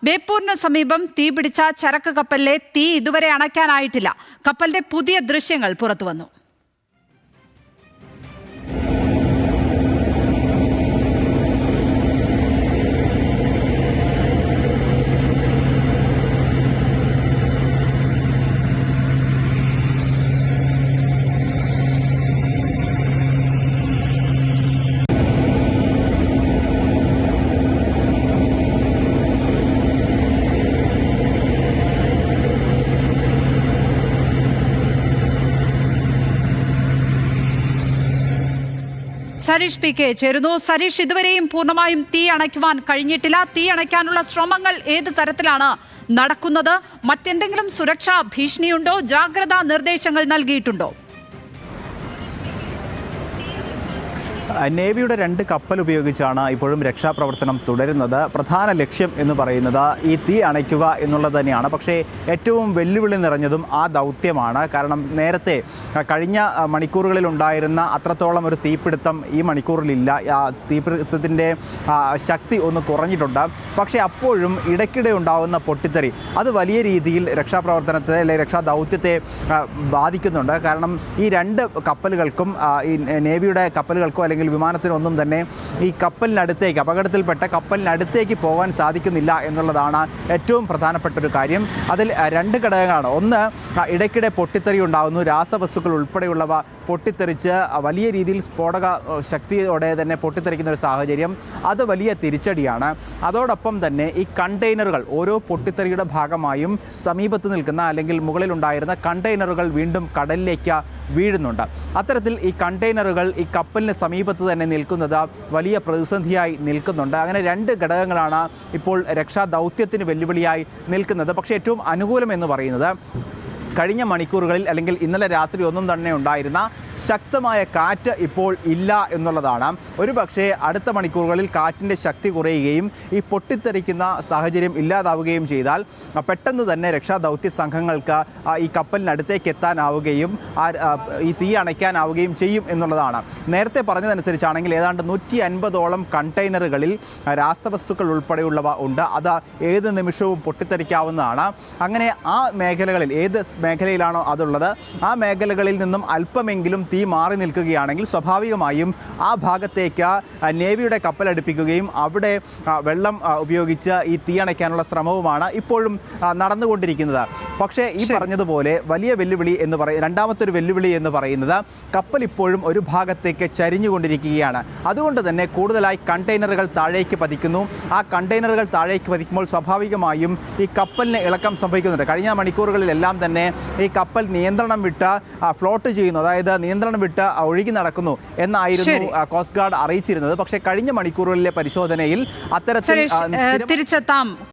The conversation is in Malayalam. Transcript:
ബേപ്പൂരിന് സമീപം തീപിടിച്ച ചരക്ക് കപ്പലിലെ തീ ഇതുവരെ അണയ്ക്കാനായിട്ടില്ല. കപ്പലിന്റെ പുതിയ ദൃശ്യങ്ങൾ പുറത്തുവന്നു. സരീഷ് പി കെ ചേരുന്നു. സരീഷ്, ഇതുവരെയും പൂർണ്ണമായും തീ അണയ്ക്കുവാൻ കഴിഞ്ഞിട്ടില്ല. തീ അണയ്ക്കാനുള്ള ശ്രമങ്ങൾ ഏത് തരത്തിലാണ് നടക്കുന്നത്? മറ്റെന്തെങ്കിലും സുരക്ഷാ ഭീഷണിയുണ്ടോ? ജാഗ്രതാ നിർദ്ദേശങ്ങൾ നൽകിയിട്ടുണ്ടോ? നേവിയുടെ 2 കപ്പൽ ഉപയോഗിച്ചാണ് ഇപ്പോഴും രക്ഷാപ്രവർത്തനം തുടരുന്നത്. പ്രധാന ലക്ഷ്യം എന്ന് പറയുന്നത് ഈ തീ അണയ്ക്കുക എന്നുള്ളത് തന്നെയാണ്. പക്ഷേ ഏറ്റവും വെല്ലുവിളി നിറഞ്ഞതും ആ ദൗത്യമാണ്. കാരണം നേരത്തെ കഴിഞ്ഞ മണിക്കൂറുകളിൽ ഉണ്ടായിരുന്ന അത്രത്തോളം ഒരു തീപിടുത്തം ഈ മണിക്കൂറിലില്ല. തീപിടുത്തത്തിൻ്റെ ശക്തി ഒന്ന് കുറഞ്ഞിട്ടുണ്ട്. പക്ഷേ അപ്പോഴും ഇടയ്ക്കിടെ ഉണ്ടാകുന്ന പൊട്ടിത്തെറി അത് വലിയ രീതിയിൽ രക്ഷാപ്രവർത്തനത്തെ അല്ലെങ്കിൽ രക്ഷാ ദൗത്യത്തെ ബാധിക്കുന്നുണ്ട്. കാരണം ഈ 2 കപ്പലുകൾക്കും ഈ നേവിയുടെ കപ്പലുകൾക്കോ അല്ലെങ്കിൽ വിമാനത്തിനൊന്നും തന്നെ ഈ കപ്പലിനടുത്തേക്ക് അപകടത്തിൽപ്പെട്ട കപ്പലിനടുത്തേക്ക് പോകാൻ സാധിക്കുന്നില്ല എന്നുള്ളതാണ് ഏറ്റവും പ്രധാനപ്പെട്ട ഒരു കാര്യം. അതിൽ 2 ഘടകങ്ങളാണ്. ഒന്ന്, ഇടയ്ക്കിടെ പൊട്ടിത്തെറി ഉണ്ടാകുന്നു. രാസവസ്തുക്കൾ ഉൾപ്പെടെയുള്ളവ പൊട്ടിത്തെറിച്ച് വലിയ രീതിയിൽ സ്ഫോടക ശക്തിയോടെ തന്നെ പൊട്ടിത്തെറിക്കുന്ന ഒരു സാഹചര്യം, അത് വലിയ തിരിച്ചടിയാണ്. അതോടൊപ്പം തന്നെ ഈ കണ്ടെയ്നറുകൾ ഓരോ പൊട്ടിത്തെറിയുടെ ഭാഗമായും സമീപത്ത് നിൽക്കുന്ന അല്ലെങ്കിൽ മുകളിലുണ്ടായിരുന്ന കണ്ടെയ്നറുകൾ വീണ്ടും കടലിലേക്ക് വീഴുന്നുണ്ട്. അത്തരത്തിൽ ഈ കണ്ടെയ്നറുകൾ ഈ കപ്പലിന് സമീപത്ത് തന്നെ നിൽക്കുന്നത് വലിയ പ്രതിസന്ധിയായി നിൽക്കുന്നുണ്ട്. അങ്ങനെ 2 ഘടകങ്ങളാണ് ഇപ്പോൾ രക്ഷാ ദൗത്യത്തിന് വെല്ലുവിളിയായി നിൽക്കുന്നത്. പക്ഷേ ഏറ്റവും അനുകൂലം എന്ന് പറയുന്നത് കഴിഞ്ഞ മണിക്കൂറുകളിൽ അല്ലെങ്കിൽ ഇന്നലെ രാത്രി ഒന്നും തന്നെ ഉണ്ടായിരുന്ന ശക്തമായ കാറ്റ് ഇപ്പോൾ ഇല്ല എന്നുള്ളതാണ്. ഒരു പക്ഷേ അടുത്ത മണിക്കൂറുകളിൽ കാറ്റിൻ്റെ ശക്തി കുറയുകയും ഈ പൊട്ടിത്തെറിക്കുന്ന സാഹചര്യം ഇല്ലാതാവുകയും ചെയ്താൽ പെട്ടെന്ന് തന്നെ രക്ഷാദൗത്യ സംഘങ്ങൾക്ക് ഈ കപ്പലിനടുത്തേക്ക് എത്താനാവുകയും ഈ തീ അണയ്ക്കാനാവുകയും ചെയ്യും എന്നുള്ളതാണ്. നേരത്തെ പറഞ്ഞതനുസരിച്ചാണെങ്കിൽ ഏതാണ്ട് 150ഓളം കണ്ടെയ്നറുകളിൽ രാസവസ്തുക്കൾ ഉൾപ്പെടെയുള്ളവ ഉണ്ട്. അത് ഏത് നിമിഷവും പൊട്ടിത്തെറിക്കാവുന്നതാണ്. അങ്ങനെ ആ മേഖലകളിൽ ഏത് മേഖലയിലാണോ അതുള്ളത് ആ മേഖലകളിൽ നിന്നും അല്പമെങ്കിലും തീ മാറി നിൽക്കുകയാണെങ്കിൽ സ്വാഭാവികമായും ആ ഭാഗത്തേക്ക് നേവിയുടെ കപ്പൽ അടുപ്പിക്കുകയും അവിടെ വെള്ളം ഉപയോഗിച്ച് ഈ തീ അണയ്ക്കാനുള്ള ശ്രമവുമാണ് ഇപ്പോഴും നടന്നുകൊണ്ടിരിക്കുന്നത്. പക്ഷേ ഈ പറഞ്ഞതുപോലെ വലിയ വെല്ലുവിളി എന്ന് രണ്ടാമത്തെ ഒരു വെല്ലുവിളി എന്ന് പറയുന്നത് കപ്പൽ ഇപ്പോഴും ഒരു ഭാഗത്തേക്ക് ചരിഞ്ഞുകൊണ്ടിരിക്കുകയാണ്. അതുകൊണ്ട് തന്നെ കൂടുതലായി കണ്ടെയ്നറുകൾ താഴേക്ക് പതിക്കുന്നു. ആ കണ്ടെയ്നറുകൾ താഴേക്ക് പതിക്കുമ്പോൾ സ്വാഭാവികമായും ഈ കപ്പലിന് ഇളക്കം സംഭവിക്കുന്നുണ്ട്. കഴിഞ്ഞ മണിക്കൂറുകളിലെല്ലാം തന്നെ ഈ കപ്പൽ നിയന്ത്രണം വിട്ട് ഫ്ലോട്ട് ചെയ്യുന്നു, അതായത് നിയന്ത്രണം വിട്ട് ഒഴുകി നടക്കുന്നു എന്നായിരുന്നു കോസ്റ്റ് ഗാർഡ് അറിയിച്ചിരുന്നത്. പക്ഷേ കഴിഞ്ഞ മണിക്കൂറുകളിലെ പരിശോധനയിൽ അത്തരത്തിൽ തിരിച്ചെത്താം.